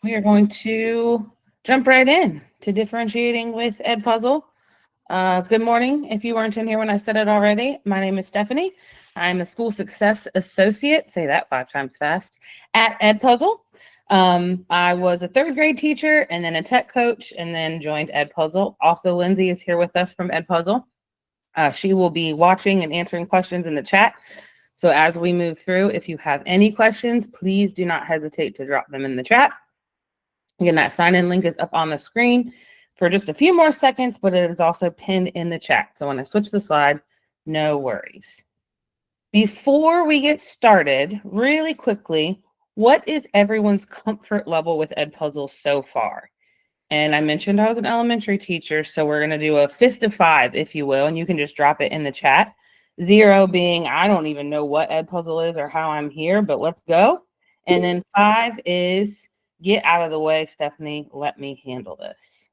We are going to jump right in to differentiating with Edpuzzle. Good morning. If you weren't in here when I said it already, my name is Stephanie. I'm a school success associate, say that 5 times fast, at Edpuzzle. I was a 3rd grade teacher and then a tech coach and then joined Edpuzzle. Also, Lindsay is here with us from Edpuzzle. She will be watching and answering questions in the chat. So as we move through, if you have any questions, please do not hesitate to drop them in the chat. Again, that sign-in link is up on the screen for just a few more seconds, but it is also pinned in the chat. So when I switch the slide, no worries. Before we get started, really quickly, what is everyone's comfort level with Edpuzzle so far? And I mentioned I was an elementary teacher, so we're going to do a fist of 5, if you will, and you can just drop it in the chat. 0 being, I don't even know what Edpuzzle is or how I'm here, but let's go. And then 5 is, get out of the way, Stephanie, let me handle this.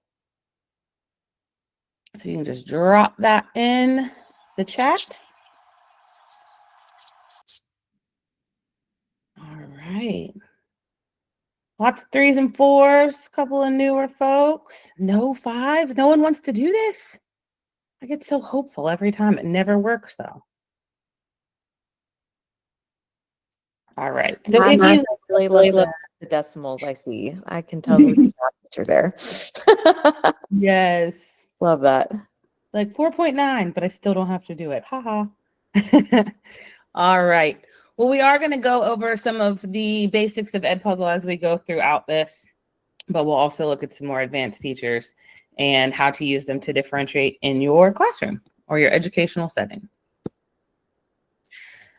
So you can just drop that in the chat. All right. Lots of 3s and 4s, couple of newer folks. No 5. No one wants to do this. I get so hopeful every time. It never works though. All right. So if you really love the decimals, I see. I can tell who's the math teacher there. Yes. Love that. Like 4.9, but I still don't have to do it. Haha. All right. Well, we are going to go over some of the basics of Edpuzzle as we go throughout this, but we'll also look at some more advanced features and how to use them to differentiate in your classroom or your educational setting.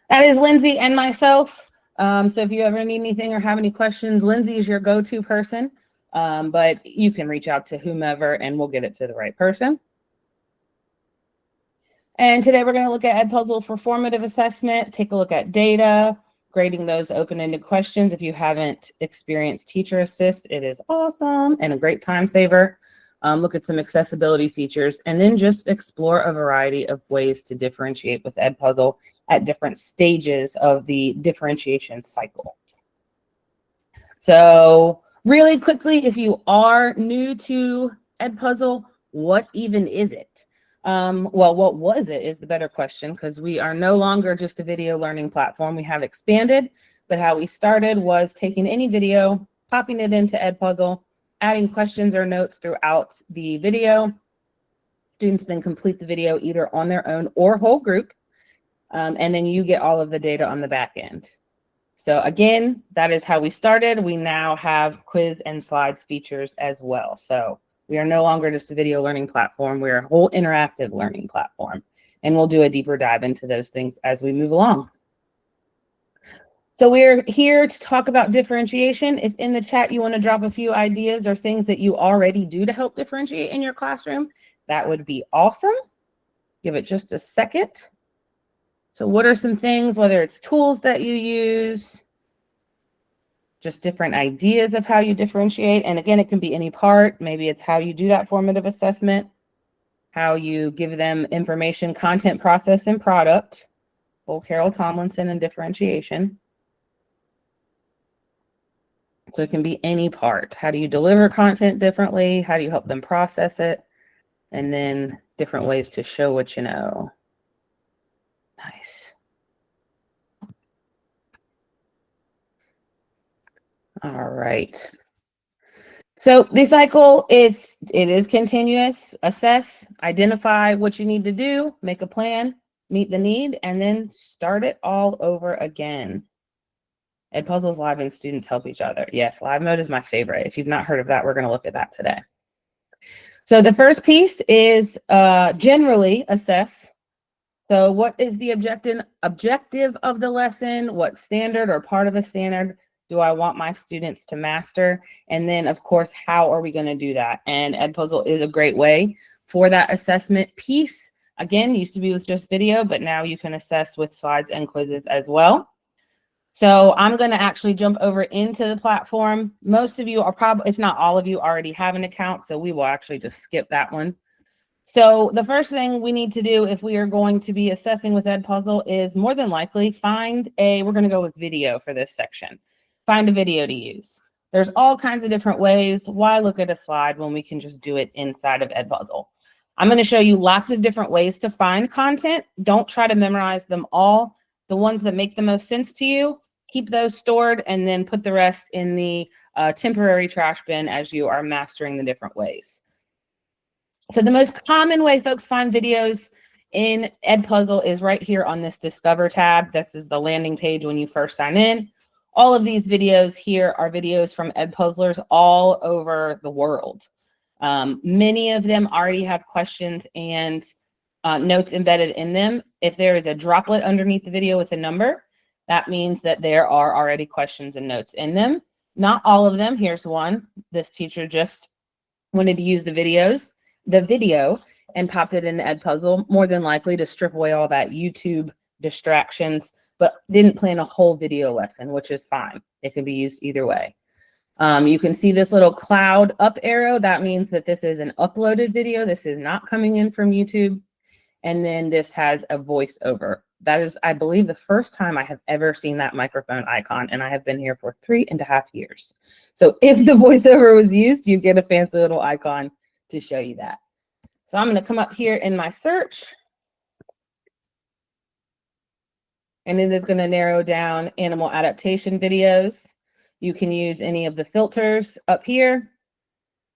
That is Lindsay and myself. So if you ever need anything or have any questions, Lindsay is your go-to person, but you can reach out to whomever and we'll get it to the right person. And today we're going to look at Edpuzzle for formative assessment, take a look at data, grading those open-ended questions. If you haven't experienced Teacher Assist, it is awesome and a great time saver. Look at some accessibility features, and then just explore a variety of ways to differentiate with Edpuzzle at different stages of the differentiation cycle. So really quickly, if you are new to Edpuzzle, what even is it? Well, what was it is the better question, because we are no longer just a video learning platform. We have expanded, but how we started was taking any video, popping it into Edpuzzle, adding questions or notes throughout the video. Students then complete the video either on their own or whole group, and then you get all of the data on the back end. So again, that is how we started. We now have quiz and slides features as well. So we are no longer just a video learning platform. We're a whole interactive learning platform, and we'll do a deeper dive into those things as we move along. So we're here to talk about differentiation. If in the chat you want to drop a few ideas or things that you already do to help differentiate in your classroom, that would be awesome. Give it just a second. So what are some things, whether it's tools that you use, just different ideas of how you differentiate? And again, it can be any part. Maybe it's how you do that formative assessment, how you give them information, content, process, and product. Old Carol Tomlinson and differentiation. So it can be any part. How do you deliver content differently? How do you help them process it? And then different ways to show what you know. Nice. All right. So the cycle it is continuous. Assess, identify what you need to do, make a plan, meet the need, and then start it all over again. Edpuzzle's live and students help each other. Yes, live mode is my favorite. If you've not heard of that, we're going to look at that today. So the first piece is generally assess. So what is the objective of the lesson? What standard or part of a standard do I want my students to master? And then, of course, how are we going to do that? And Edpuzzle is a great way for that assessment piece. Again, used to be with just video, but now you can assess with slides and quizzes as well. So I'm going to actually jump over into the platform. Most of you are probably, if not all of you, already have an account, so we will actually just skip that one. So the first thing we need to do if we are going to be assessing with Edpuzzle is more than likely find we're going to go with video for this section. Find a video to use. There's all kinds of different ways. Why look at a slide when we can just do it inside of Edpuzzle? I'm going to show you lots of different ways to find content. Don't try to memorize them all. The ones that make the most sense to you, keep those stored and then put the rest in the temporary trash bin as you are mastering the different ways. So the most common way folks find videos in Edpuzzle is right here on this Discover tab. This is the landing page when you first sign in. All of these videos here are videos from Edpuzzlers all over the world. Many of them already have questions and notes embedded in them. If there is a droplet underneath the video with a number, that means that there are already questions and notes in them. Not all of them. Here's one. This teacher just wanted to use the video and popped it into Edpuzzle, more than likely to strip away all that YouTube distractions, but didn't plan a whole video lesson, which is fine. It can be used either way. You can see this little cloud up arrow. That means that this is an uploaded video. This is not coming in from YouTube. And then this has a voiceover. That is, I believe, the first time I have ever seen that microphone icon, and I have been here for 3.5 years. So if the voiceover was used, you get a fancy little icon to show you that. So I'm going to come up here in my search, and it is going to narrow down animal adaptation videos. You can use any of the filters up here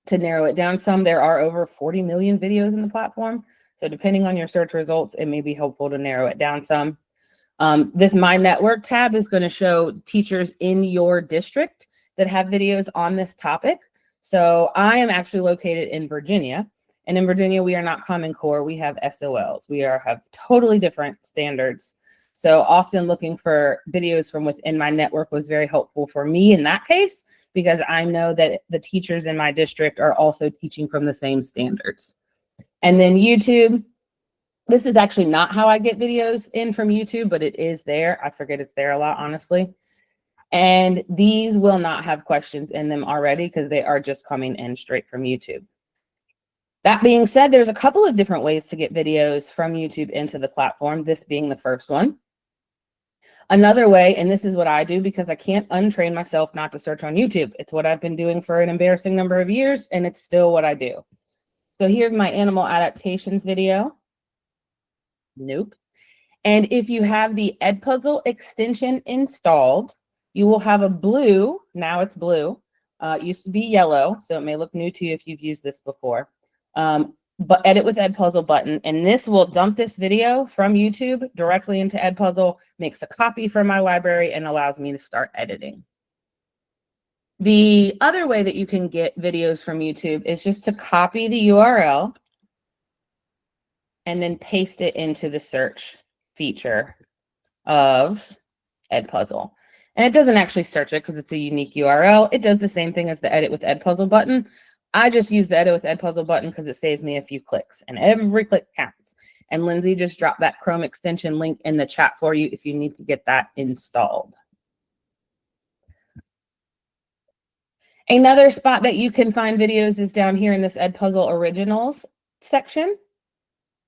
to narrow it down some. There are over 40 million videos in the platform. So depending on your search results, it may be helpful to narrow it down some. This My Network tab is going to show teachers in your district that have videos on this topic. So I am actually located in Virginia. And in Virginia, we are not Common Core. We have SOLs. We have totally different standards. So often looking for videos from within my network was very helpful for me in that case, because I know that the teachers in my district are also teaching from the same standards. And then YouTube, this is actually not how I get videos in from YouTube, but it is there. I forget it's there a lot, honestly. And these will not have questions in them already because they are just coming in straight from YouTube. That being said, there's a couple of different ways to get videos from YouTube into the platform, this being the first one. Another way, and this is what I do because I can't untrain myself not to search on YouTube. It's what I've been doing for an embarrassing number of years, and it's still what I do. So here's my animal adaptations video. Nope. And if you have the Edpuzzle extension installed, you will have a blue, now it's blue, it used to be yellow, so it may look new to you if you've used this before. But edit with Edpuzzle button, and this will dump this video from YouTube directly into Edpuzzle, makes a copy from my library, and allows me to start editing. The other way that you can get videos from YouTube is just to copy the URL and then paste it into the search feature of Edpuzzle. And it doesn't actually search it because it's a unique URL. It does the same thing as the edit with Edpuzzle button. I just use the edit with Edpuzzle button because it saves me a few clicks, and every click counts. And Lindsay just dropped that Chrome extension link in the chat for you if you need to get that installed. Another spot that you can find videos is down here in this Edpuzzle Originals section.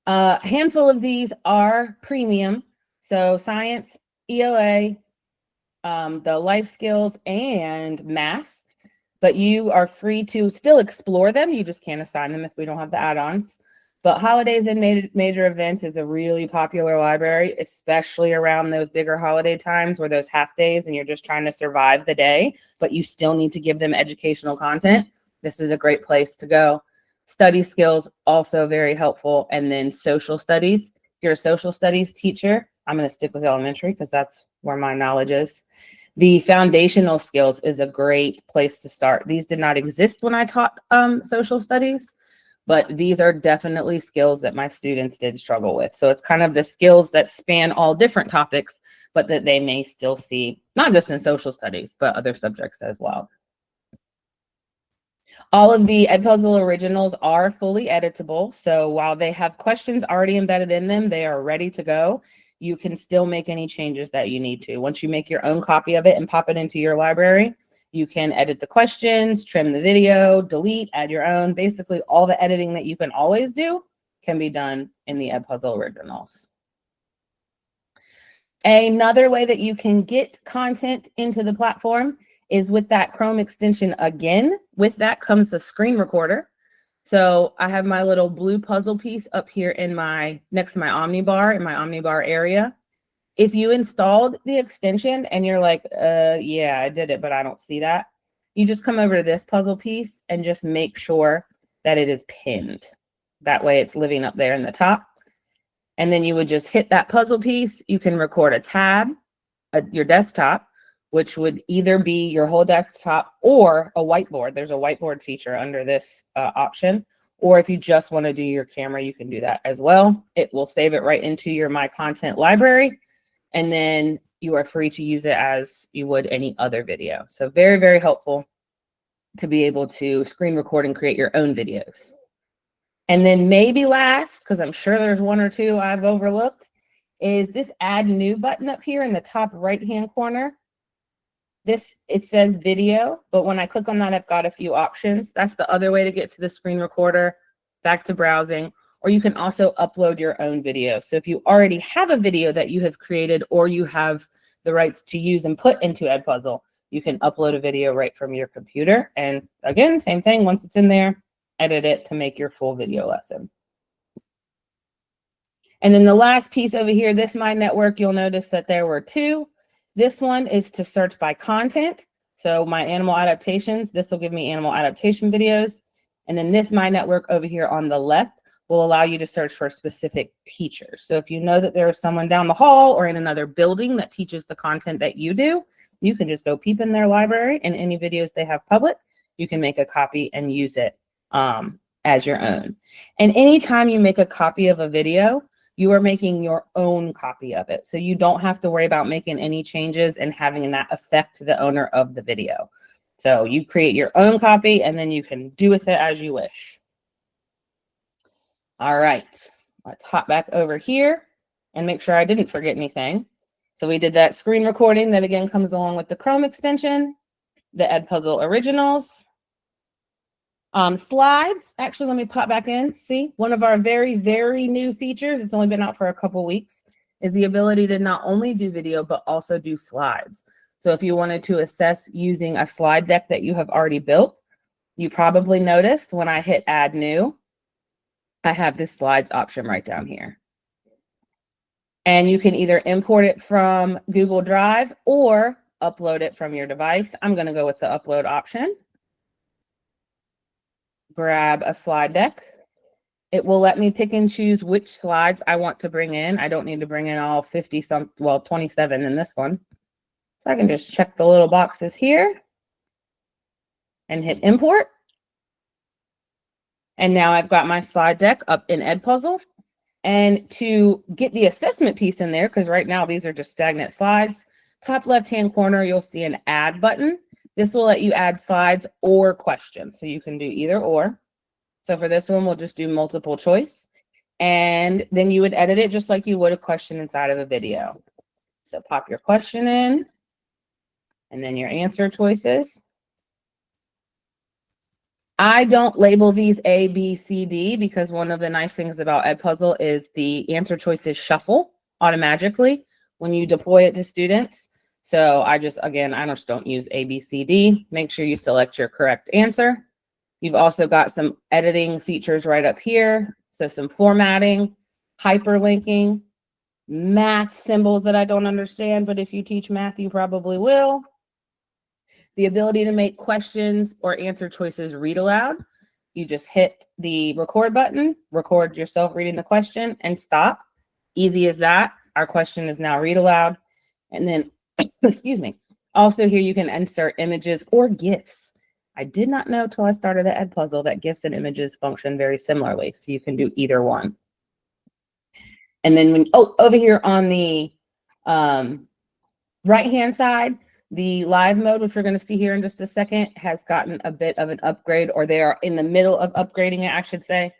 A handful of these are premium. So science, ELA, the life skills, and math. But you are free to still explore them. You just can't assign them if we don't have the add-ons. But holidays and major events is a really popular library, especially around those bigger holiday times where those half days and you're just trying to survive the day, but you still need to give them educational content. This is a great place to go. Study skills, also very helpful. And then social studies. If you're a social studies teacher, I'm going to stick with elementary because that's where my knowledge is. The foundational skills is a great place to start. These did not exist when I taught social studies, but these are definitely skills that my students did struggle with. So it's kind of the skills that span all different topics, but that they may still see, not just in social studies, but other subjects as well. All of the Edpuzzle Originals are fully editable. So while they have questions already embedded in them, they are ready to go. You can still make any changes that you need to. Once you make your own copy of it and pop it into your library, you can edit the questions, trim the video, delete, add your own. Basically, all the editing that you can always do can be done in the Edpuzzle Originals. Another way that you can get content into the platform is with that Chrome extension again, with that comes the screen recorder. So I have my little blue puzzle piece up here in next to my Omnibar, in my Omnibar area. If you installed the extension and you're like, yeah, I did it, but I don't see that, you just come over to this puzzle piece and just make sure that it is pinned. That way it's living up there in the top. And then you would just hit that puzzle piece. You can record a tab at your desktop, which would either be your whole desktop or a whiteboard. There's a whiteboard feature under this option. Or if you just want to do your camera, you can do that as well. It will save it right into your My Content library. And then you are free to use it as you would any other video. So very, very helpful to be able to screen record and create your own videos. And then maybe last, because I'm sure there's one or two I've overlooked, is this Add New button up here in the top right-hand corner. It says video, but when I click on that, I've got a few options. That's the other way to get to the screen recorder, back to browsing, or you can also upload your own video. So if you already have a video that you have created or you have the rights to use and put into Edpuzzle, you can upload a video right from your computer. And again, same thing, once it's in there, edit it to make your full video lesson. And then the last piece over here, this My Network, you'll notice that there were two. This one is to search by content. So my animal adaptations, this will give me animal adaptation videos. And then this My Network over here on the left will allow you to search for specific teachers. So if you know that there is someone down the hall or in another building that teaches the content that you do, you can just go peep in their library, and any videos they have public, you can make a copy and use it as your own. And anytime you make a copy of a video, you are making your own copy of it. So you don't have to worry about making any changes and having that affect the owner of the video. So you create your own copy and then you can do with it as you wish. All right, let's hop back over here and make sure I didn't forget anything. So we did that screen recording that again comes along with the Chrome extension, the Edpuzzle Originals. Slides, actually, let me pop back in. See, one of our very, very new features, it's only been out for a couple weeks, is the ability to not only do video, but also do slides. So if you wanted to assess using a slide deck that you have already built, you probably noticed when I hit Add New, I have this slides option right down here. And you can either import it from Google Drive or upload it from your device. I'm going to go with the upload option. Grab a slide deck. It will let me pick and choose which slides I want to bring in. I don't need to bring in all 27 in this one. So I can just check the little boxes here and hit import. And now I've got my slide deck up in Edpuzzle. And to get the assessment piece in there, because right now these are just stagnant slides, top left-hand corner, you'll see an add button. This will let you add slides or questions. So you can do either or. So for this one, we'll just do multiple choice. And then you would edit it just like you would a question inside of a video. So pop your question in and then your answer choices. I don't label these A, B, C, D because one of the nice things about Edpuzzle is the answer choices shuffle automatically when you deploy it to students. So I just don't use A, B, C, D. Make sure you select your correct answer. You've also got some editing features right up here. So some formatting, hyperlinking, math symbols that I don't understand, but if you teach math, you probably will. The ability to make questions or answer choices read aloud. You just hit the record button, record yourself reading the question, and stop. Easy as that. Our question is now read aloud. And then excuse me. Also here you can insert images or GIFs. I did not know till I started at Edpuzzle that GIFs and images function very similarly. So you can do either one. And then over here on the right-hand side, the live mode, which we're going to see here in just a second, has gotten a bit of an upgrade, or they are in the middle of upgrading it, I should say.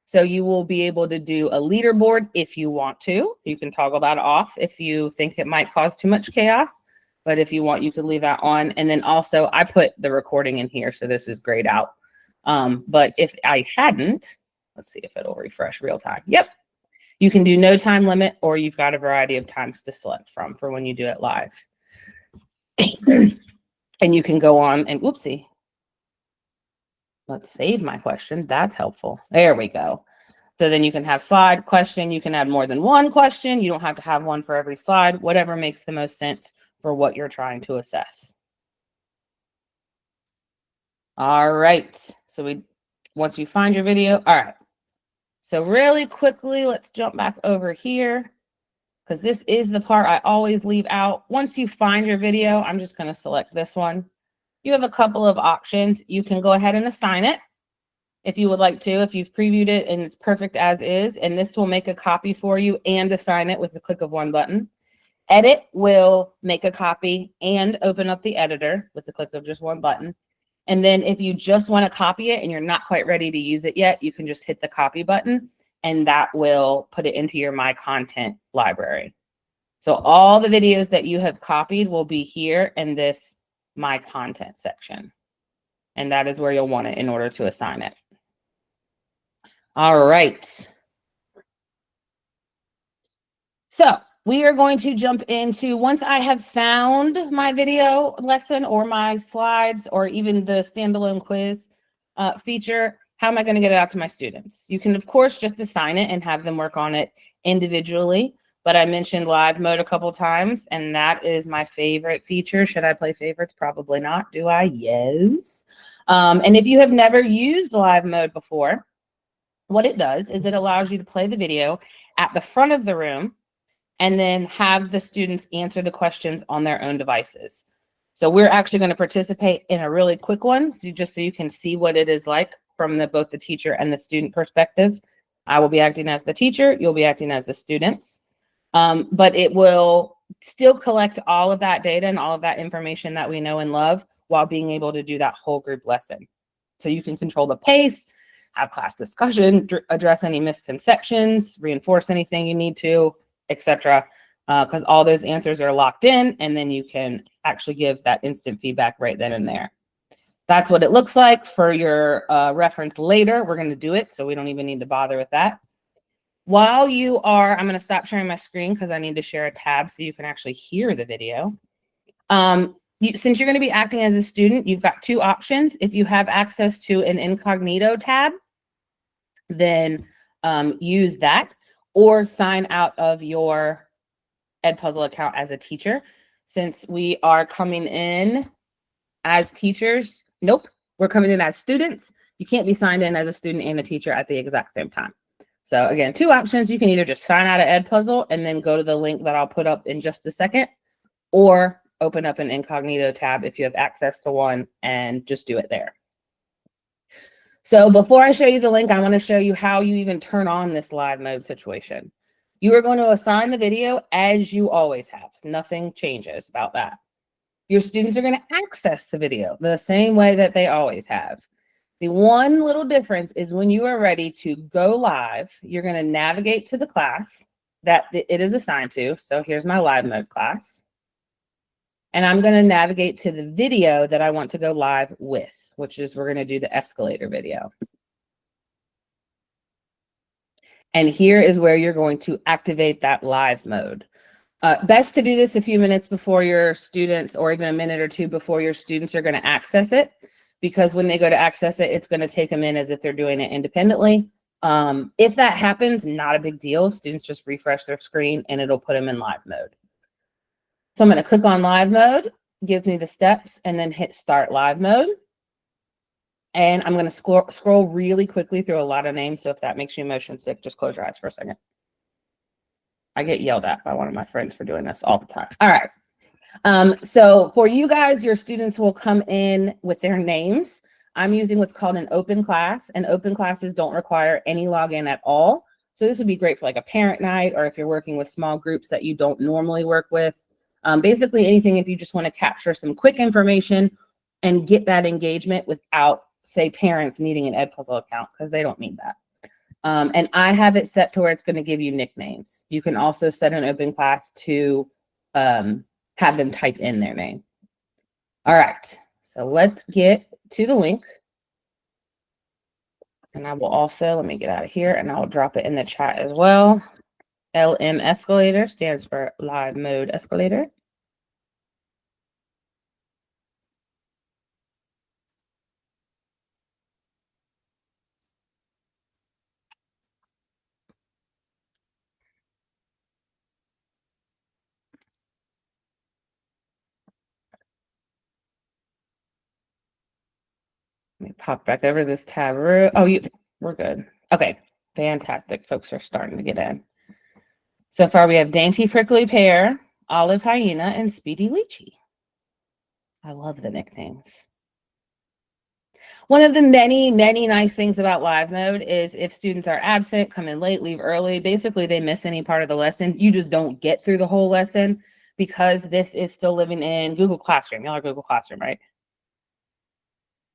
So you will be able to do a leaderboard if you want to. You can toggle that off if you think it might cause too much chaos. But if you want, you can leave that on. And then also I put the recording in here, so this is grayed out. But if I hadn't, let's see if it'll refresh real time. Yep. You can do no time limit, or you've got a variety of times to select from for when you do it live. And you can go on and whoopsie. Let's save my question. That's helpful. There we go. So then you can have slide question. You can add more than one question. You don't have to have one for every slide, whatever makes the most sense for what you're trying to assess. All right. So once you find your video, all right. So really quickly, let's jump back over here because this is the part I always leave out. Once you find your video, I'm just going to select this one. You have a couple of options. You can go ahead and assign it if you would like to, if you've previewed it and it's perfect as is, and this will make a copy for you and assign it with the click of one button. Edit will make a copy and open up the editor with the click of just one button. And then if you just want to copy it and you're not quite ready to use it yet, you can just hit the copy button and that will put it into your My Content library. So all the videos that you have copied will be here in this My Content section. And that is where you'll want it in order to assign it. All right. So we are going to jump into, once I have found my video lesson or my slides or even the standalone quiz feature, how am I going to get it out to my students? You can, of course, just assign it and have them work on it individually. But I mentioned live mode a couple times, and that is my favorite feature. Should I play favorites? Probably not. Do I? Yes. And if you have never used live mode before, what it does is it allows you to play the video at the front of the room and then have the students answer the questions on their own devices. So we're actually going to participate in a really quick one, so just so you can see what it is like from both the teacher and the student perspective. I will be acting as the teacher, you'll be acting as the students. But it will still collect all of that data and all of that information that we know and love while being able to do that whole group lesson. So you can control the pace, have class discussion, address any misconceptions, reinforce anything you need to, etc. Because all those answers are locked in, and then you can actually give that instant feedback right then and there. That's what it looks like for your reference later. We're going to do it, so we don't even need to bother with that. While you are, I'm going to stop sharing my screen because I need to share a tab so you can actually hear the video. Since you're going to be acting as a student, you've got two options. If you have access to an incognito tab, then use that, or sign out of your Edpuzzle account as a teacher. Since we are coming in as teachers, nope, we're coming in as students. You can't be signed in as a student and a teacher at the exact same time. So again, two options. You can either just sign out of Edpuzzle and then go to the link that I'll put up in just a second, or open up an incognito tab if you have access to one and just do it there. So before I show you the link, I want to show you how you even turn on this live mode situation. You are going to assign the video as you always have. Nothing changes about that. Your students are going to access the video the same way that they always have. The one little difference is when you are ready to go live, you're going to navigate to the class that it is assigned to. So here's my live mode class. And I'm going to navigate to the video that I want to go live with, which is we're going to do the escalator video. And here is where you're going to activate that live mode. Best to do this a few minutes before your students, or even a minute or two before your students are going to access it, because when they go to access it, it's going to take them in as if they're doing it independently. If that happens, not a big deal. Students just refresh their screen and it'll put them in live mode. So I'm going to click on live mode, gives me the steps, and then hit start live mode. And I'm going to scroll really quickly through a lot of names. So if that makes you motion sick, just close your eyes for a second. I get yelled at by one of my friends for doing this all the time. All right. So for you guys, your students will come in with their names. I'm using what's called an open class, and open classes don't require any login at all. So this would be great for like a parent night, or if you're working with small groups that you don't normally work with. Basically anything if you just want to capture some quick information and get that engagement without, say, parents needing an Edpuzzle account, because they don't need that. And I have it set to where it's going to give you nicknames. You can also set an open class to have them type in their name. All right, so let's get to the link. And I will also, let me get out of here, and I'll drop it in the chat as well. LM Escalator stands for Live Mode Escalator. Let me pop back over this tab. Oh, we're good. Okay, fantastic. Folks are starting to get in. So far, we have Dainty Prickly Pear, Olive Hyena, and Speedy Lychee. I love the nicknames. One of the many, many nice things about live mode is if students are absent, come in late, leave early, basically they miss any part of the lesson, you just don't get through the whole lesson because this is still living in Google Classroom. Y'all are Google Classroom, right?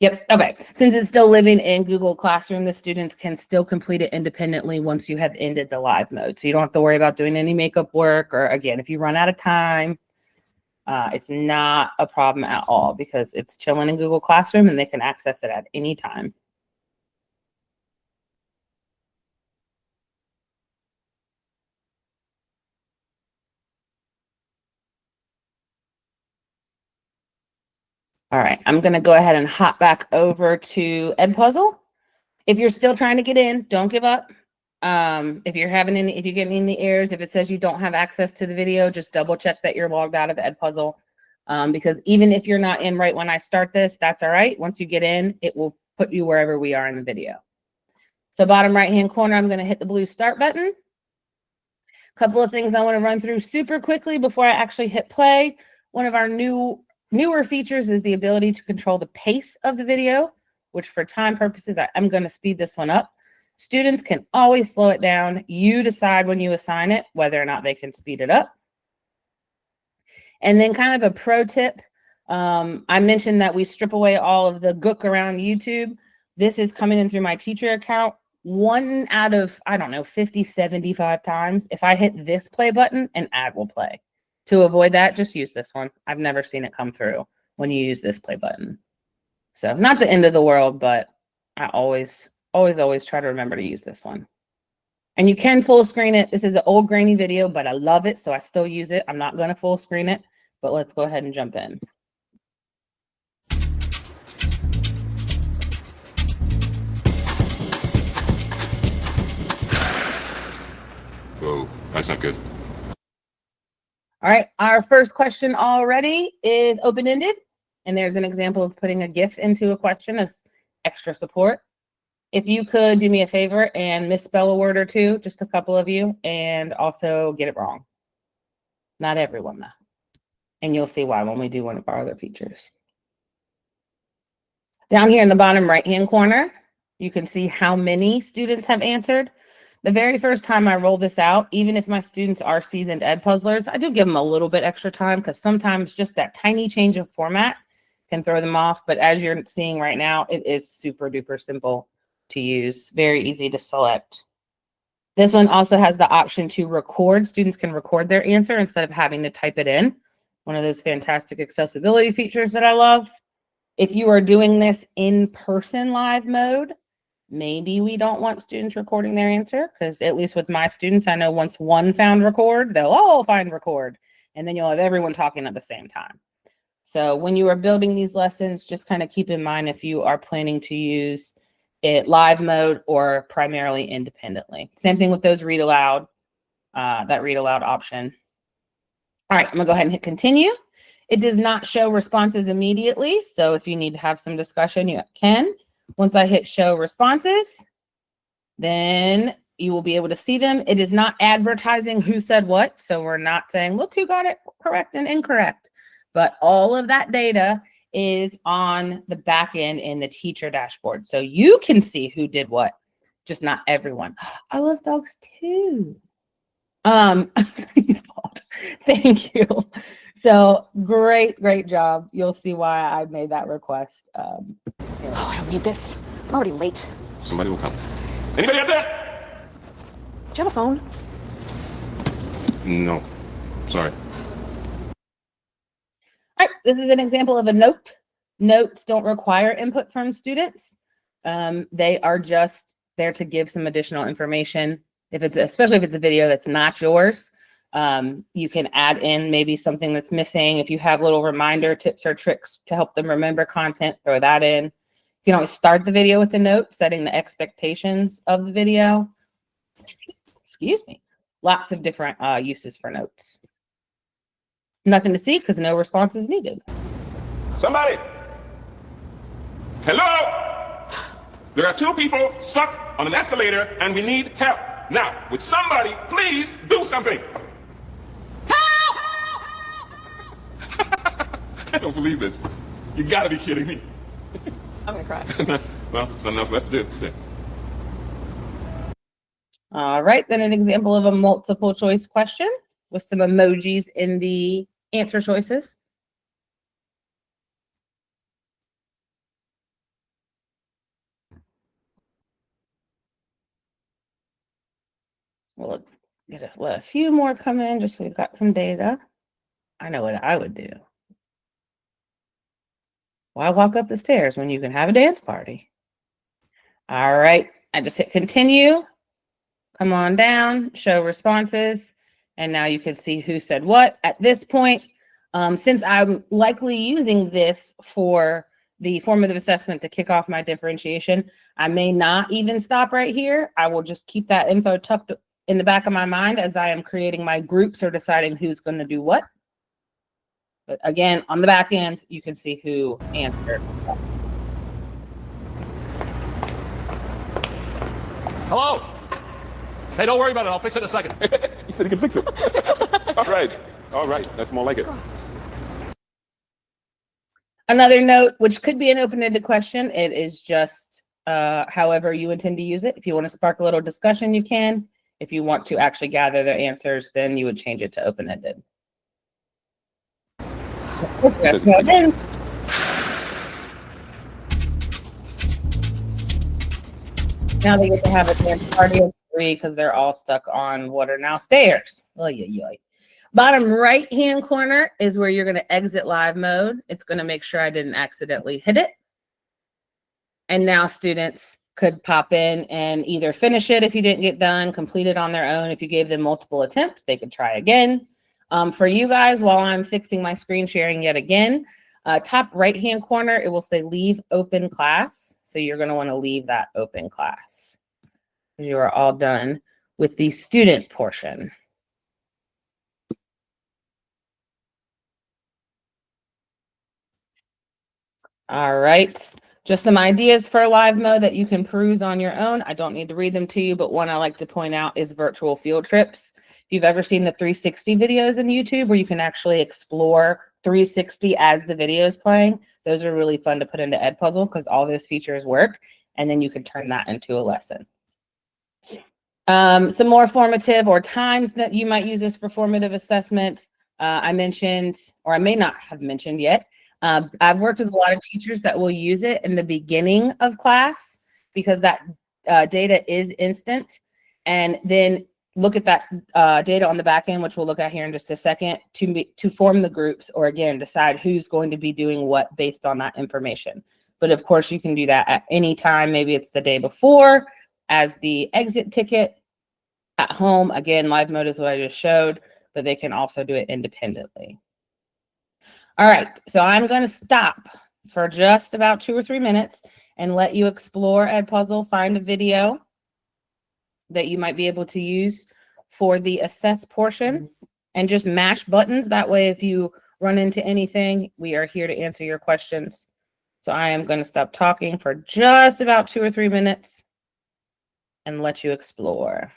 Yep. Okay. Since it's still living in Google Classroom, the students can still complete it independently once you have ended the live mode. So you don't have to worry about doing any makeup work, or again, if you run out of time, it's not a problem at all because it's chilling in Google Classroom and they can access it at any time. All right, I'm going to go ahead and hop back over to Edpuzzle. If you're still trying to get in, don't give up. If you're getting any errors, if it says you don't have access to the video, just double check that you're logged out of Edpuzzle. Because even if you're not in right when I start this, that's all right. Once you get in, it will put you wherever we are in the video. So bottom right-hand corner, I'm going to hit the blue start button. A couple of things I want to run through super quickly before I actually hit play. One of our newer features is the ability to control the pace of the video, which for time purposes, I'm going to speed this one up. Students can always slow it down. You decide when you assign it, whether or not they can speed it up. And then kind of a pro tip. I mentioned that we strip away all of the gook around YouTube. This is coming in through my teacher account. 1 out of, I don't know, 50, 75 times. If I hit this play button, an ad will play. To avoid that, just use this one. I've never seen it come through when you use this play button. So not the end of the world, but I always try to remember to use this one. And you can full screen it. This is an old grainy video, but I love it, so I still use it. I'm not going to full screen it, but let's go ahead and jump in. Whoa, that's not good. All right, our first question already is open-ended, and there's an example of putting a GIF into a question as extra support. If you could do me a favor and misspell a word or two, just a couple of you, and also get it wrong. Not everyone, though. And you'll see why when we do one of our other features. Down here in the bottom right-hand corner, you can see how many students have answered. The very first time I roll this out, even if my students are seasoned Edpuzzlers, I do give them a little bit extra time because sometimes just that tiny change of format can throw them off. But as you're seeing right now, it is super duper simple to use, very easy to select. This one also has the option to record. Students can record their answer instead of having to type it in. One of those fantastic accessibility features that I love. If you are doing this in person live mode, maybe we don't want students recording their answer, because at least with my students, I know once one found record, they'll all find record, and then you'll have everyone talking at the same time. So when you are building these lessons, just kind of keep in mind if you are planning to use it live mode or primarily independently. Same thing with those read aloud, that read aloud option. All right, I'm gonna go ahead and hit continue. It does not show responses immediately, so if you need to have some discussion, you can. Once I hit show responses, then you will be able to see them. It is not advertising who said what, so we're not saying, look who got it correct and incorrect. But all of that data is on the back end in the teacher dashboard. So you can see who did what, just not everyone. I love dogs too. Thank you. So great job. You'll see why I made that request. Oh, I don't need this. I'm already late. Somebody will come. Anybody out there? Do you have a phone? No. Sorry. All right, this is an example of a note. Notes don't require input from students. They are just there to give some additional information. Especially if it's a video that's not yours, you can add in maybe something that's missing. If you have little reminder tips or tricks to help them remember content, throw that in. You can always start the video with a note, setting the expectations of the video. Excuse me. Lots of different uses for notes. Nothing to see because no response is needed. Somebody! Hello? There are two people stuck on an escalator and we need help. Now, would somebody please do something? Help! I don't believe this. You gotta be kidding me. I'm gonna cry. Well, there's not enough left to do. That's it. All right, then an example of a multiple choice question with some emojis in the answer choices. We'll let a few more come in just so we've got some data. I know what I would do. Why walk up the stairs when you can have a dance party? All right, I just hit continue. Come on down, show responses, and now you can see who said what. At this point, since I'm likely using this for the formative assessment to kick off my differentiation, I may not even stop right here. I will just keep that info tucked in the back of my mind as I am creating my groups or deciding who's going to do what. But again, on the back end, you can see who answered. Hello? Hey, don't worry about it. I'll fix it in a second. He said he can fix it. All right, that's more like it. Another note, which could be an open-ended question, it is just however you intend to use it. If you want to spark a little discussion, you can. If you want to actually gather their answers, then you would change it to open-ended. Now they get to have a dance party of 3 because they're all stuck on what are now stairs. Bottom right-hand corner is where you're going to exit live mode. It's going to make sure I didn't accidentally hit it. And now students could pop in and either finish it if you didn't get done, complete it on their own. If you gave them multiple attempts, they could try again. For you guys, while I'm fixing my screen sharing yet again, top right-hand corner, it will say leave open class. So you're going to want to leave that open class because you are all done with the student portion. All right, just some ideas for live mode that you can peruse on your own. I don't need to read them to you, but one I like to point out is virtual field trips. If you've ever seen the 360 videos in YouTube where you can actually explore 360 as the video is playing, those are really fun to put into Edpuzzle because all those features work, and then you can turn that into a lesson. Some more formative or times that you might use this for formative assessment. I mentioned, or I may not have mentioned yet, I've worked with a lot of teachers that will use it in the beginning of class because that data is instant, and then look at that data on the back end, which we'll look at here in just a second, to form the groups or again decide who's going to be doing what based on that information. But of course, you can do that at any time. Maybe it's the day before as the exit ticket. At home, again, live mode is what I just showed, but they can also do it independently. All right, so I'm going to stop for just about 2 or 3 minutes and let you explore Edpuzzle, find a video that you might be able to use for the assess portion, and just mash buttons. That way, if you run into anything, we are here to answer your questions. So I am going to stop talking for just about 2 or 3 minutes and let you explore.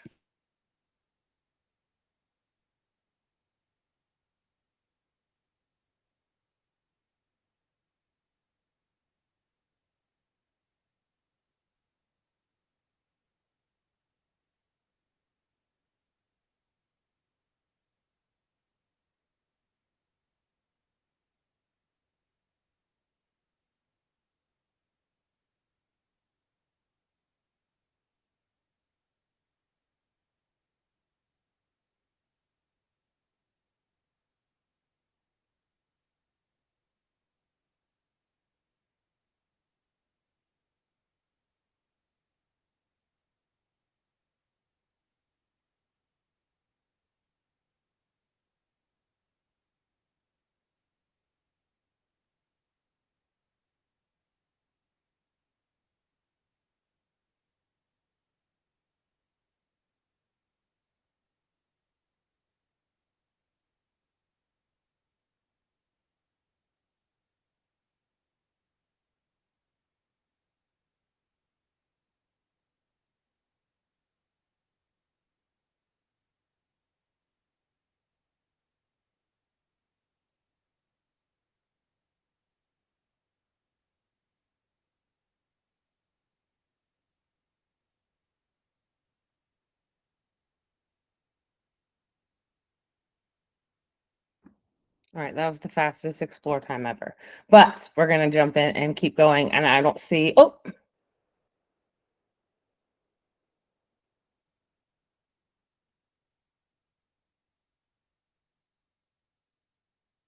All right, that was the fastest explore time ever. But we're going to jump in and keep going. And I don't see, oh.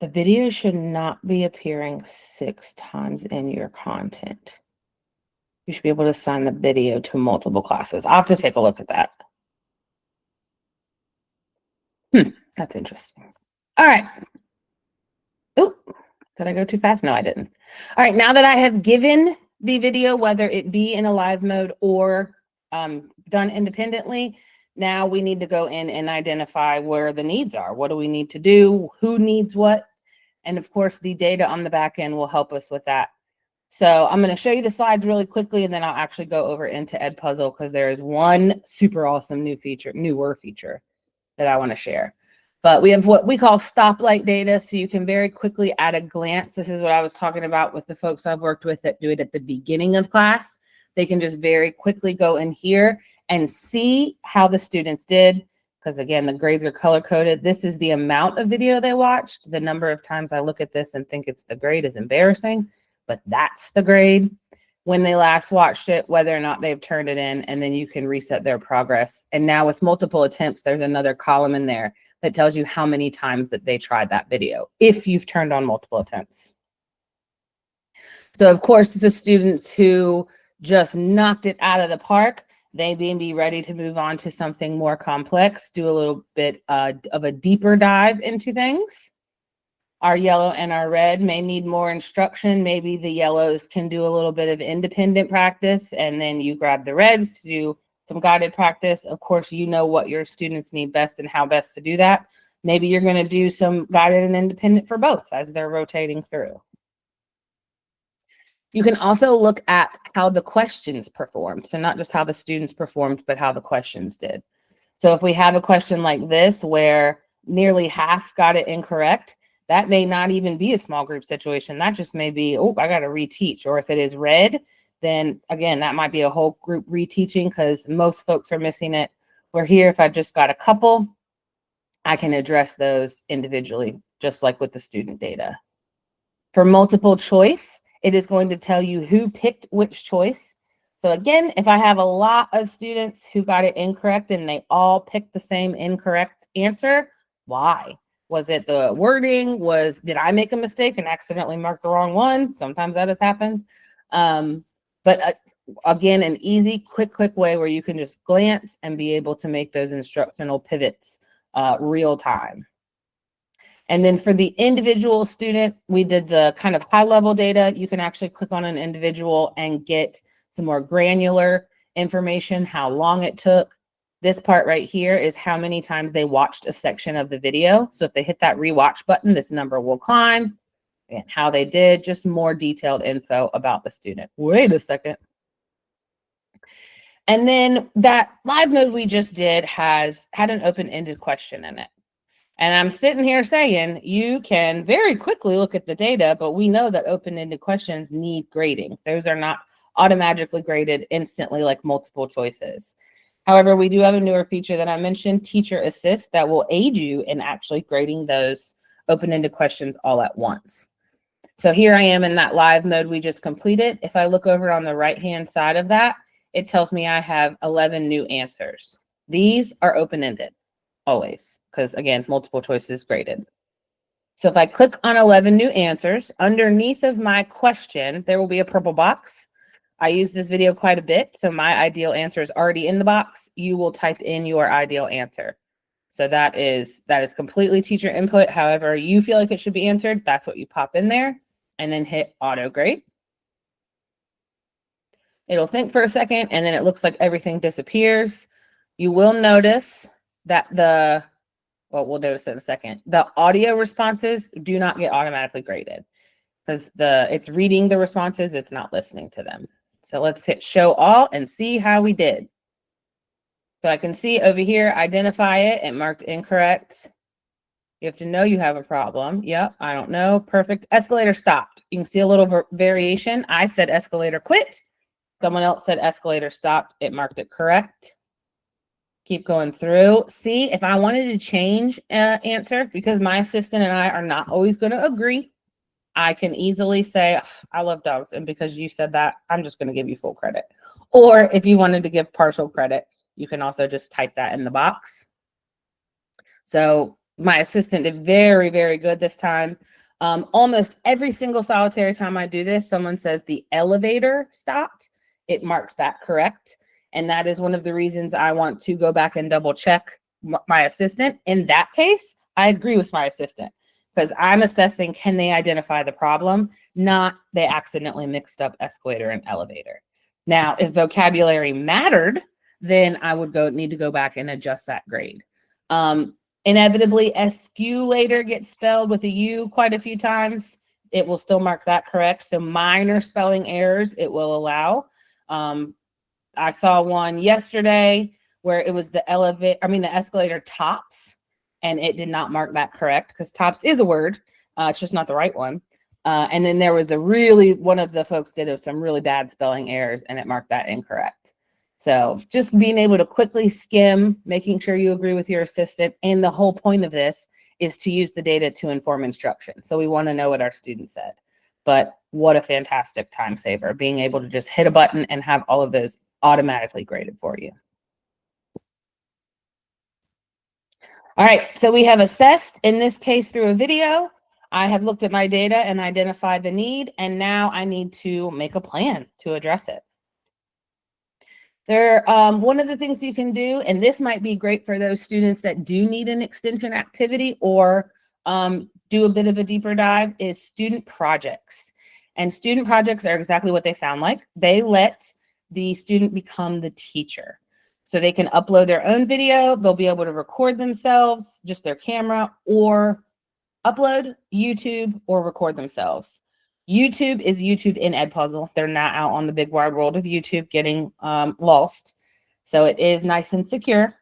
The video should not be appearing 6 times in your content. You should be able to assign the video to multiple classes. I'll have to take a look at that. That's interesting. All right. Oh, did I go too fast? No, I didn't. All right, now that I have given the video, whether it be in a live mode or done independently, now we need to go in and identify where the needs are. What do we need to do? Who needs what? And of course, the data on the back end will help us with that. So I'm going to show you the slides really quickly, and then I'll actually go over into Edpuzzle because there is one super awesome newer feature that I want to share. But we have what we call stoplight data, so you can very quickly at a glance, this is what I was talking about with the folks I've worked with that do it at the beginning of class. They can just very quickly go in here and see how the students did, because again, the grades are color-coded. This is the amount of video they watched. The number of times I look at this and think it's the grade is embarrassing, but that's the grade. When they last watched it, whether or not they've turned it in, and then you can reset their progress. And now with multiple attempts, there's another column in there that tells you how many times that they tried that video, if you've turned on multiple attempts. So of course, the students who just knocked it out of the park, they may be ready to move on to something more complex, do a little bit of a deeper dive into things. Our yellow and our red may need more instruction. Maybe the yellows can do a little bit of independent practice, and then you grab the reds to do some guided practice. Of course, you know what your students need best and how best to do that. Maybe you're going to do some guided and independent for both as they're rotating through. You can also look at how the questions performed. So not just how the students performed, but how the questions did. So if we have a question like this where nearly half got it incorrect, that may not even be a small group situation. That just may be, oh, I got to reteach. Or if it is red, then again, that might be a whole group reteaching because most folks are missing it. Where here, if I've just got a couple, I can address those individually, just like with the student data. For multiple choice, it is going to tell you who picked which choice. So again, if I have a lot of students who got it incorrect and they all picked the same incorrect answer, why? Was it the wording? Did I make a mistake and accidentally mark the wrong one? Sometimes that has happened. But again, an easy, quick way where you can just glance and be able to make those instructional pivots real time. And then for the individual student, we did the kind of high level data. You can actually click on an individual and get some more granular information, how long it took. This part right here is how many times they watched a section of the video. So if they hit that rewatch button, this number will climb, and how they did, just more detailed info about the student. Wait a second. And then that live mode we just did had an open-ended question in it. And I'm sitting here saying you can very quickly look at the data, but we know that open-ended questions need grading. Those are not automatically graded instantly like multiple choices. However, we do have a newer feature that I mentioned, Teacher Assist, that will aid you in actually grading those open-ended questions all at once. So here I am in that live mode we just completed. If I look over on the right-hand side of that, it tells me I have 11 new answers. These are open-ended, always, because again, multiple choices graded. So if I click on 11 new answers, underneath of my question, there will be a purple box. I use this video quite a bit, so my ideal answer is already in the box. You will type in your ideal answer. So that is completely teacher input. However you feel like it should be answered, that's what you pop in there, and then hit auto grade. It'll think for a second, and then it looks like everything disappears. You will notice that we'll notice in a second, the audio responses do not get automatically graded because it's reading the responses, it's not listening to them. So let's hit show all and see how we did. So I can see over here, identify it, it marked incorrect. You have to know you have a problem. Yep, I don't know. Perfect. Escalator stopped. You can see a little variation. I said escalator quit. Someone else said escalator stopped. It marked it correct. Keep going through. See, if I wanted to change answer, because my assistant and I are not always going to agree, I can easily say, I love dogs. And because you said that, I'm just going to give you full credit. Or if you wanted to give partial credit, you can also just type that in the box. So my assistant did very, very good this time. Almost every single solitary time I do this, someone says the elevator stopped. It marks that correct. And that is one of the reasons I want to go back and double check my assistant. In that case, I agree with my assistant because I'm assessing, can they identify the problem? Not they accidentally mixed up escalator and elevator. Now, if vocabulary mattered, then I would need to go back and adjust that grade. Inevitably, escalator gets spelled with a U quite a few times. It will still mark that correct. So minor spelling errors, it will allow. I saw one yesterday where it was the escalator tops, and it did not mark that correct because tops is a word. It's just not the right one. And then there was one of the folks did some really bad spelling errors, and it marked that incorrect. So just being able to quickly skim, making sure you agree with your assistant. And the whole point of this is to use the data to inform instruction. So we want to know what our student said. But what a fantastic time saver, being able to just hit a button and have all of those automatically graded for you. All right, so we have assessed, in this case through a video. I have looked at my data and identified the need, and now I need to make a plan to address it. One of the things you can do, and this might be great for those students that do need an extension activity or do a bit of a deeper dive, is student projects. And student projects are exactly what they sound like. They let the student become the teacher. So they can upload their own video. They'll be able to record themselves, just their camera, or upload YouTube or record themselves. YouTube is YouTube in Edpuzzle. They're not out on the big wide world of YouTube getting lost. So it is nice and secure.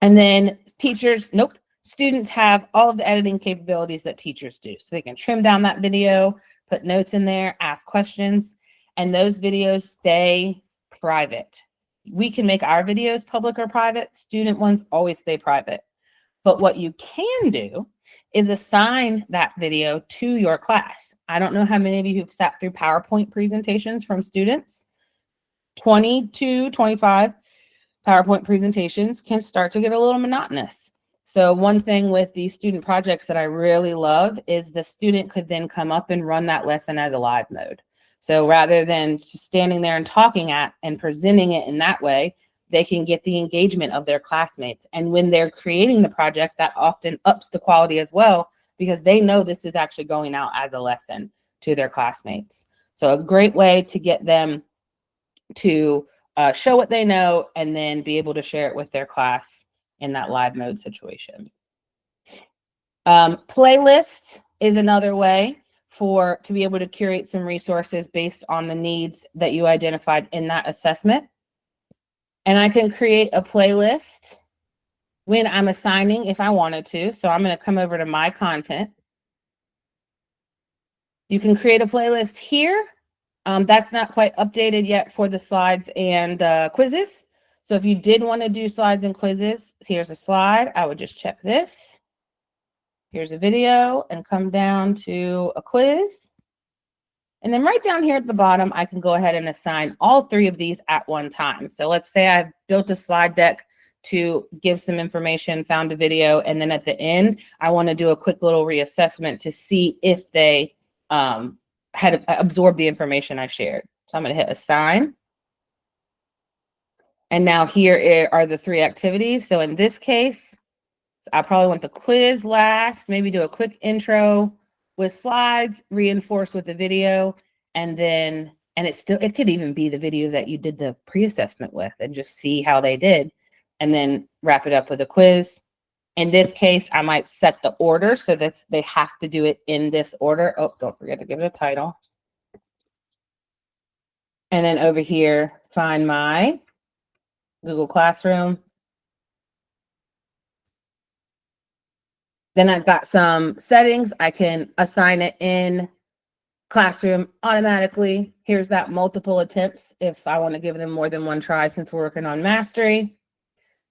And then students have all of the editing capabilities that teachers do. So they can trim down that video, put notes in there, ask questions, and those videos stay private. We can make our videos public or private. Student ones always stay private. But what you can do is assign that video to your class. I don't know how many of you have sat through PowerPoint presentations from students. 20 to 25 PowerPoint presentations can start to get a little monotonous. So one thing with these student projects that I really love is the student could then come up and run that lesson as a live mode. So rather than just standing there and talking and presenting it in that way, they can get the engagement of their classmates. And when they're creating the project, that often ups the quality as well, because they know this is actually going out as a lesson to their classmates. So a great way to get them to show what they know and then be able to share it with their class in that live mode situation. Playlist is another way to be able to curate some resources based on the needs that you identified in that assessment. And I can create a playlist when I'm assigning if I wanted to. So I'm going to come over to my content. You can create a playlist here. That's not quite updated yet for the slides and quizzes. So if you did want to do slides and quizzes, here's a slide. I would just check this. Here's a video and come down to a quiz. And then right down here at the bottom, I can go ahead and assign all three of these at one time. So let's say I've built a slide deck to give some information, found a video, and then at the end, I want to do a quick little reassessment to see if they had absorbed the information I shared. So I'm going to hit assign. And now here are the three activities. So in this case, I probably want the quiz last, maybe do a quick intro with slides, reinforce with the video, and then, it could even be the video that you did the pre-assessment with and just see how they did, and then wrap it up with a quiz. In this case, I might set the order so that they have to do it in this order. Oh, don't forget to give it a title. And then over here, find my Google Classroom. Then I've got some settings. I can assign it in Classroom automatically. Here's that multiple attempts if I want to give them more than one try since we're working on mastery.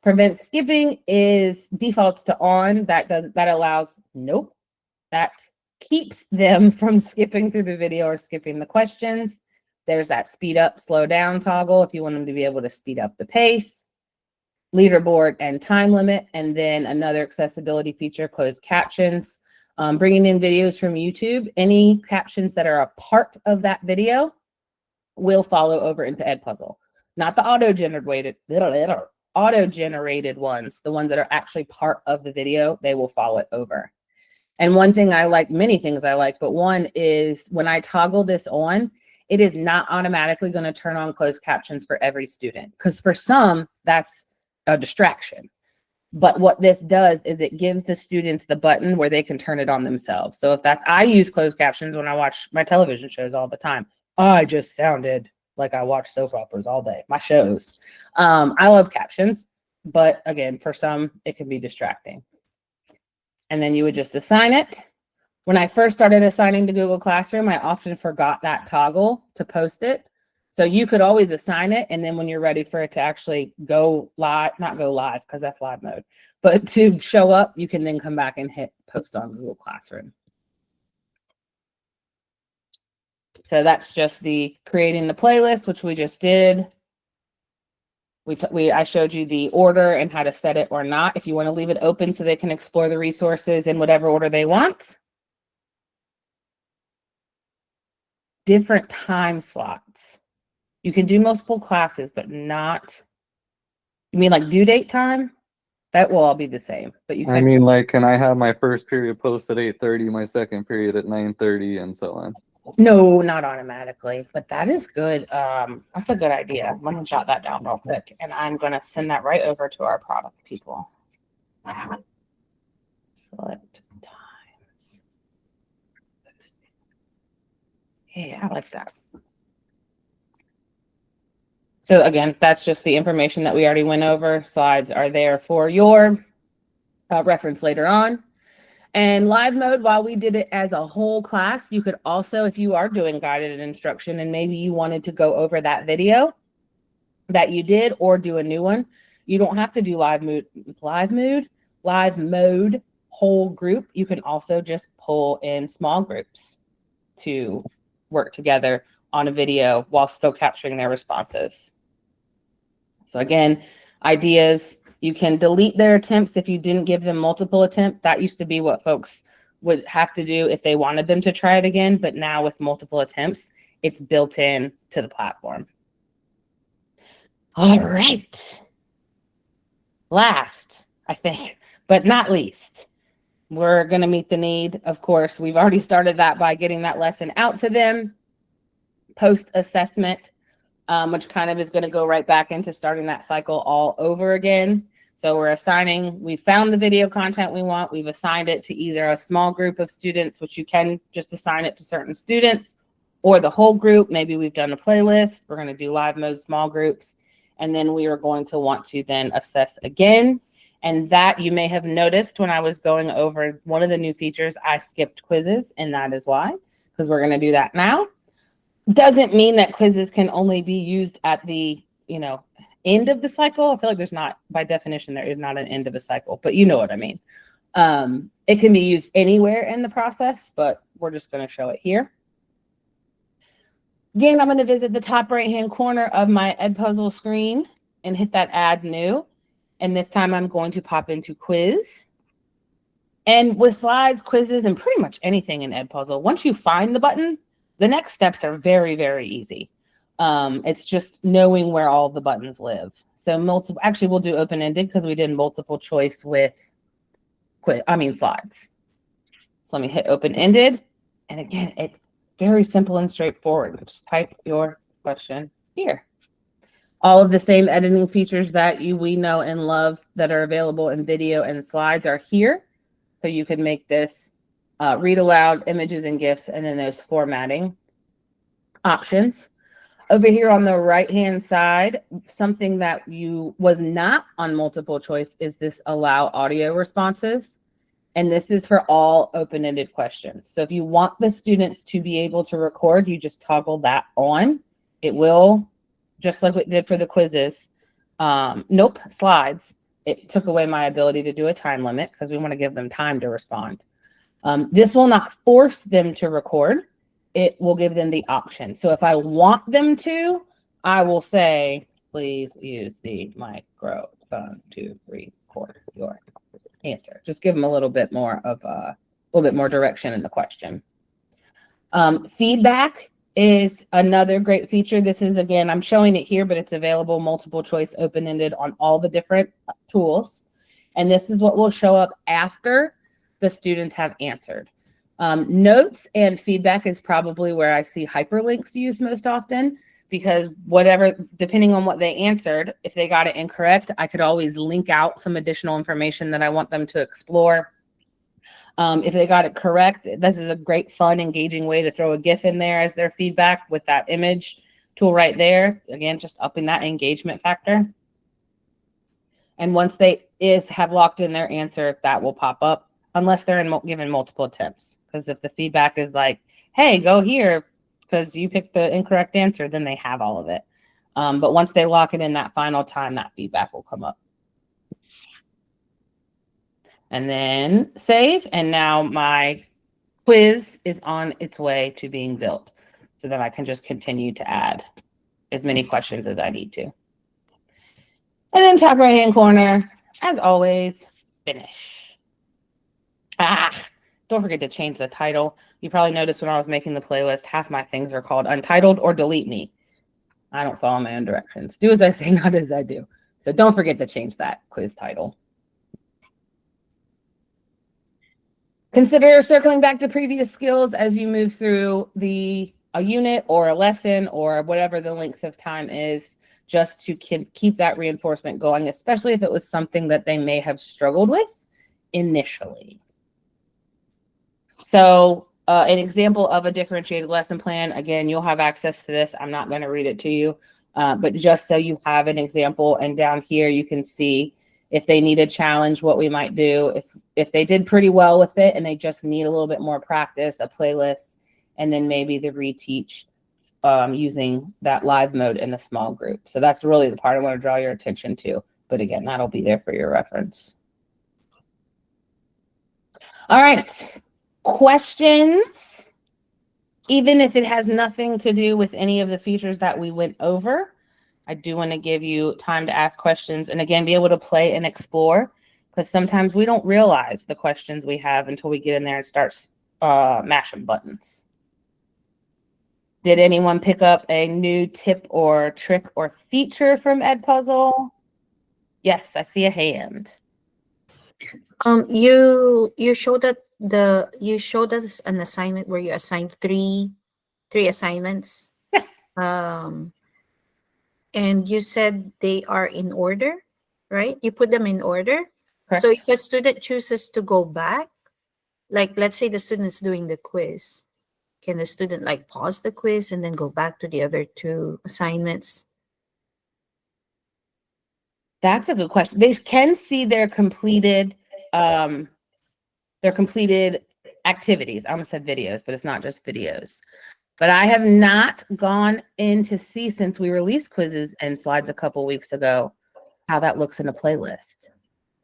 Prevent skipping is defaults to on. That allows, nope, that keeps them from skipping through the video or skipping the questions. There's that speed up, slow down toggle if you want them to be able to speed up the pace. Leaderboard and time limit, and then another accessibility feature, closed captions. Bringing in videos from YouTube, any captions that are a part of that video will follow over into Edpuzzle. Not the auto-generated ones, the ones that are actually part of the video, they will follow it over. And one thing I like, many things I like, but one is when I toggle this on, it is not automatically going to turn on closed captions for every student, because for some, that's a distraction. But what this does is it gives the students the button where they can turn it on themselves. So if that, I use closed captions when I watch my television shows all the time. I just sounded like I watch soap operas all day, my shows. I love captions, but again, for some, it can be distracting. And then you would just assign it. When I first started assigning to Google Classroom, I often forgot that toggle to post it. So you could always assign it, and then when you're ready for it to actually go live, not go live because that's live mode, but to show up, you can then come back and hit post on Google Classroom. So that's just the creating the playlist, which we just did. I showed you the order and how to set it or not. If you want to leave it open so they can explore the resources in whatever order they want. Different time slots. You can do multiple classes, but not, you mean like due date time? That will all be the same, but you can. I mean, like, can I have my first period posted at 8:30, my second period at 9:30, and so on? No, not automatically, but that is good. That's a good idea. Let me jot that down real quick, and I'm going to send that right over to our product people. Select times. Yeah, I like that. So again, that's just the information that we already went over. Slides are there for your reference later on. And live mode, while we did it as a whole class, you could also, if you are doing guided instruction and maybe you wanted to go over that video that you did or do a new one, you don't have to do live mode, whole group. You can also just pull in small groups to work together on a video while still capturing their responses. So again, ideas, you can delete their attempts if you didn't give them multiple attempts. That used to be what folks would have to do if they wanted them to try it again, but now with multiple attempts, it's built in to the platform. All right. Last, I think, but not least, we're going to meet the need. Of course, we've already started that by getting that lesson out to them. Post-assessment, which kind of is going to go right back into starting that cycle all over again. So we're assigning, we found the video content we want. We've assigned it to either a small group of students, which you can just assign it to certain students, or the whole group. Maybe we've done a playlist. We're going to do live mode small groups. And then we are going to want to then assess again. And that you may have noticed when I was going over one of the new features, I skipped quizzes, and that is why, because we're going to do that now. Doesn't mean that quizzes can only be used at the, end of the cycle. I feel like there's not, by definition, there is not an end of a cycle, but you know what I mean. It can be used anywhere in the process, but we're just going to show it here. Again, I'm going to visit the top right-hand corner of my Edpuzzle screen and hit that add new. And this time I'm going to pop into quiz. And with slides, quizzes, and pretty much anything in Edpuzzle, once you find the button, the next steps are very, very easy. It's just knowing where all the buttons live. So actually we'll do open-ended because we did multiple choice with slides. So let me hit open-ended. And again, it's very simple and straightforward. Just type your question here. All of the same editing features that we know and love that are available in video and slides are here. So you can make this read aloud, images and GIFs, and then those formatting options. Over here on the right-hand side, something that was not on multiple choice is this allow audio responses. And this is for all open-ended questions. So if you want the students to be able to record, you just toggle that on. It will, just like we did for the quizzes, slides, it took away my ability to do a time limit because we want to give them time to respond. This will not force them to record. It will give them the option. So if I want them to, I will say, please use the microphone to record your answer. Just give them a little bit more direction in the question. Feedback is another great feature. This is, again, I'm showing it here, but it's available multiple choice, open-ended on all the different tools. And this is what will show up after the students have answered. Notes and feedback is probably where I see hyperlinks used most often, because depending on what they answered, if they got it incorrect, I could always link out some additional information that I want them to explore. If they got it correct, this is a great, fun, engaging way to throw a GIF in there as their feedback with that image tool right there. Again, just upping that engagement factor. And once they have locked in their answer, that will pop up unless they're given multiple attempts. Because if the feedback is like, hey, go here because you picked the incorrect answer, then they have all of it. But once they lock it in that final time, that feedback will come up. And then save. And now my quiz is on its way to being built so that I can just continue to add as many questions as I need to. And then top right-hand corner, as always, finish. Don't forget to change the title. You probably noticed when I was making the playlist, half my things are called Untitled or Delete Me. I don't follow my own directions. Do as I say, not as I do. So don't forget to change that quiz title. Consider circling back to previous skills as you move through a unit or a lesson or whatever the length of time is, just to keep that reinforcement going, especially if it was something that they may have struggled with initially. So an example of a differentiated lesson plan, again, you'll have access to this. I'm not going to read it to you, but just so you have an example. And down here, you can see if they need a challenge, what we might do. If they did pretty well with it and they just need a little bit more practice, a playlist, and then maybe the reteach using that live mode in a small group. So that's really the part I want to draw your attention to. But again, that'll be there for your reference. All right. Questions, even if it has nothing to do with any of the features that we went over, I do want to give you time to ask questions and again, be able to play and explore, because sometimes we don't realize the questions we have until we get in there and start mashing buttons. Did anyone pick up a new tip or trick or feature from Edpuzzle? Yes, I see a hand. You showed that you showed us an assignment where you assigned three assignments. Yes. And you said they are in order, right? You put them in order. Correct. So if a student chooses to go back, like let's say the student's doing the quiz, can the student like pause the quiz and then go back to the other two assignments? That's a good question. They can see their completed activities. I almost said videos, but it's not just videos. But I have not gone in to see, since we released quizzes and slides a couple weeks ago, how that looks in a playlist.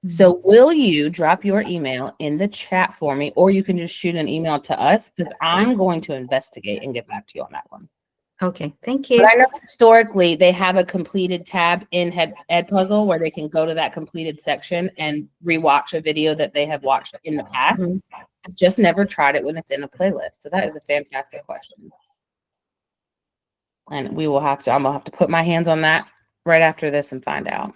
So will you drop your email in the chat for me, or you can just shoot an email to us, because I'm going to investigate and get back to you on that one. Okay, thank you. But I know historically they have a completed tab in Edpuzzle where they can go to that completed section and rewatch a video that they have watched in the past. I've just never tried it when it's in a playlist. So that is a fantastic question. And I'm gonna have to put my hands on that right after this and find out.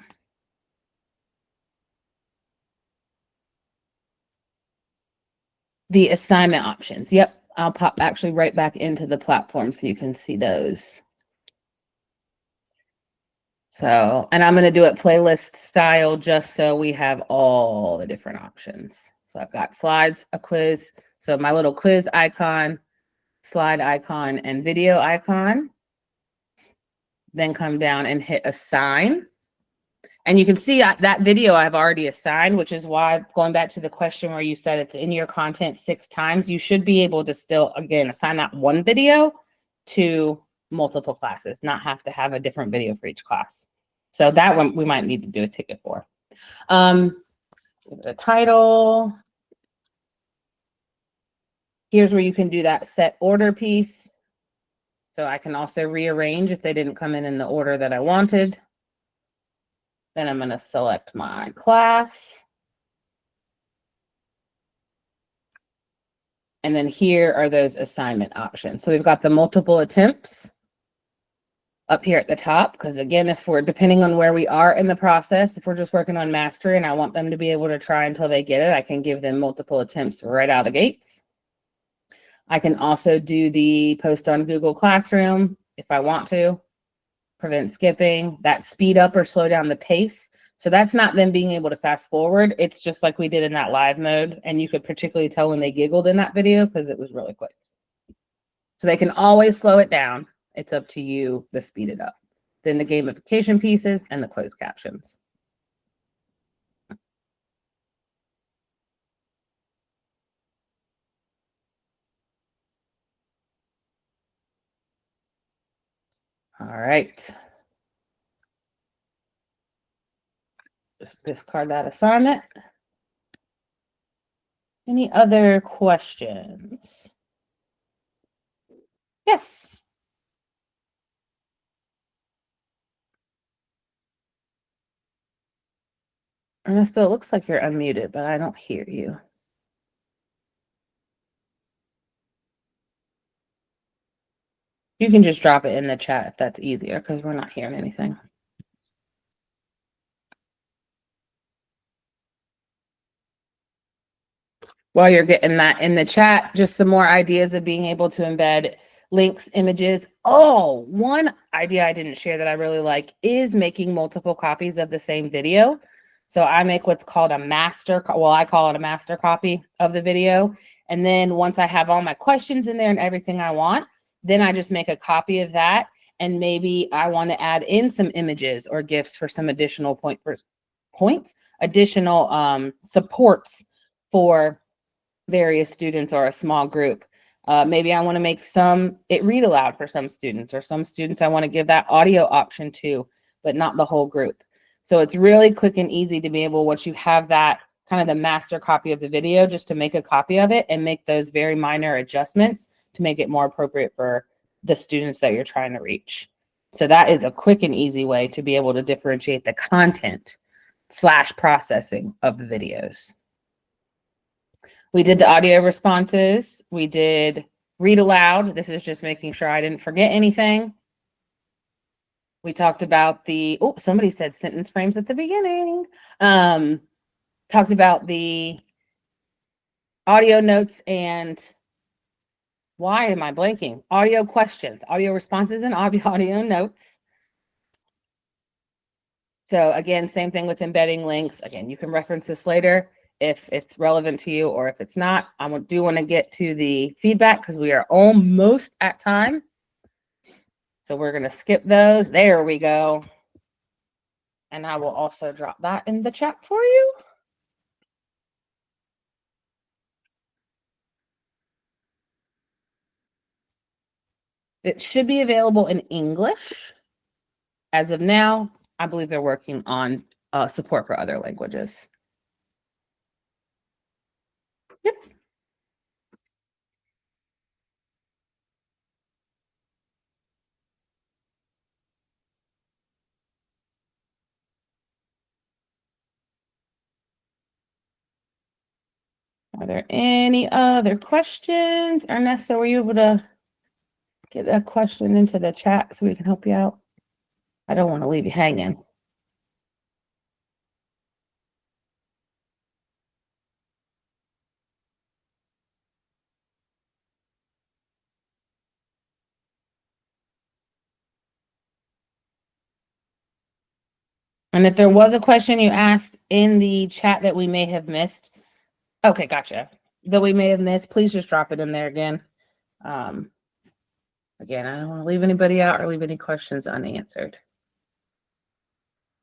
The assignment options. Yep. I'll pop actually right back into the platform so you can see those. So, and I'm going to do it playlist style just so we have all the different options. So I've got slides, a quiz. So my little quiz icon, slide icon, and video icon. Then come down and hit assign. And you can see that video I've already assigned, which is why, going back to the question where you said it's in your content 6 times, you should be able to still, again, assign that one video to multiple classes, not have to have a different video for each class. So that one we might need to do a ticket for. The title. Here's where you can do that set order piece. So I can also rearrange if they didn't come in the order that I wanted. Then I'm going to select my class. And then here are those assignment options. So we've got the multiple attempts up here at the top, because again, if we're depending on where we are in the process, if we're just working on mastery and I want them to be able to try until they get it, I can give them multiple attempts right out of the gates. I can also do the post on Google Classroom if I want to, prevent skipping, that speed up or slow down the pace. So that's not them being able to fast forward. It's just like we did in that live mode. And you could particularly tell when they giggled in that video because it was really quick. So they can always slow it down. It's up to you to speed it up. Then the gamification pieces and the closed captions. All right. Just discard that assignment. Any other questions? Yes. Ernesto, it looks like you're unmuted, but I don't hear you. You can just drop it in the chat if that's easier, because we're not hearing anything. While you're getting that in the chat, just some more ideas of being able to embed links, images. Oh, one idea I didn't share that I really like is making multiple copies of the same video. So I make what's called a master, well, I call it a master copy of the video. And then once I have all my questions in there and everything I want, then I just make a copy of that. And maybe I want to add in some images or GIFs for some additional additional supports for various students or a small group. Maybe I want to make it read aloud for some students, or some students I want to give that audio option to, but not the whole group. So it's really quick and easy to be able, once you have that kind of the master copy of the video, just to make a copy of it and make those very minor adjustments to make it more appropriate for the students that you're trying to reach. So that is a quick and easy way to be able to differentiate the content / processing of the videos. We did the audio responses. We did read aloud. This is just making sure I didn't forget anything. We talked about somebody said sentence frames at the beginning. Talked about the audio notes and why am I blanking? Audio questions, audio responses, and audio notes. So again, same thing with embedding links. Again, you can reference this later if it's relevant to you, or if it's not. I do want to get to the feedback because we are almost at time. So we're going to skip those. There we go. And I will also drop that in the chat for you. It should be available in English. As of now, I believe they're working on support for other languages. Yep. Are there any other questions? Ernesto, were you able to get that question into the chat so we can help you out? I don't want to leave you hanging. And if there was a question you asked in the chat that we may have missed, okay, gotcha, that we may have missed, please just drop it in there again. Again, I don't want to leave anybody out or leave any questions unanswered.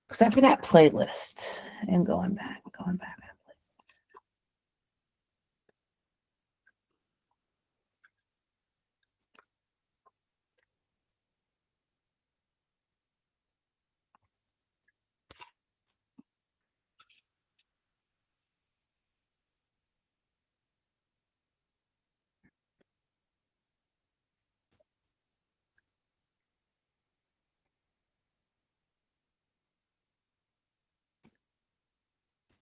Except for that playlist and going back.